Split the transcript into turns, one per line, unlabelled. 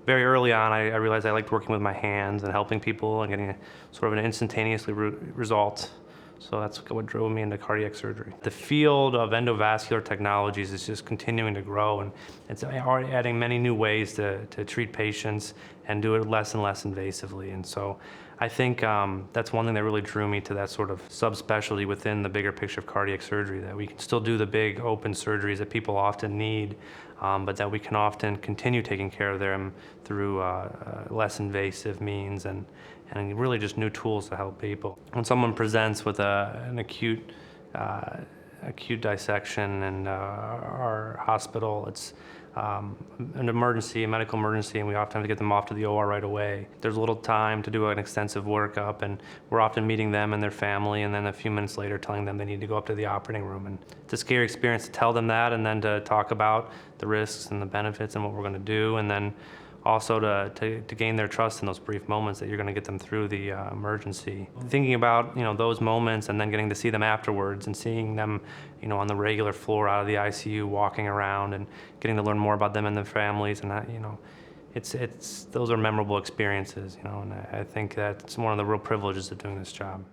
Very early on, I realized I liked working with my hands and helping people and getting a sort of an instantaneously result. So that's what drove me into cardiac surgery. The field of endovascular technologies is just continuing to grow, and it's already adding many new ways to treat patients and do it less and less invasively. And so I think that's one thing that really drew me to that sort of subspecialty within the bigger picture of cardiac surgery, that we can still do the big open surgeries that people often need, but that we can often continue taking care of them through less invasive means and really just new tools to help people. When someone presents with an acute dissection in our hospital, it's an emergency, a medical emergency, and we often have to get them off to the OR right away. There's little time to do an extensive workup, and we're often meeting them and their family, and then a few minutes later telling them they need to go up to the operating room. And it's a scary experience to tell them that, and then to talk about the risks and the benefits and what we're going to do, and then also to gain their trust in those brief moments that you're going to get them through the emergency. Thinking about those moments and then getting to see them afterwards and seeing them on the regular floor out of the ICU walking around and getting to learn more about them and their families, and it's those are memorable experiences, and I think that's one of the real privileges of doing this job.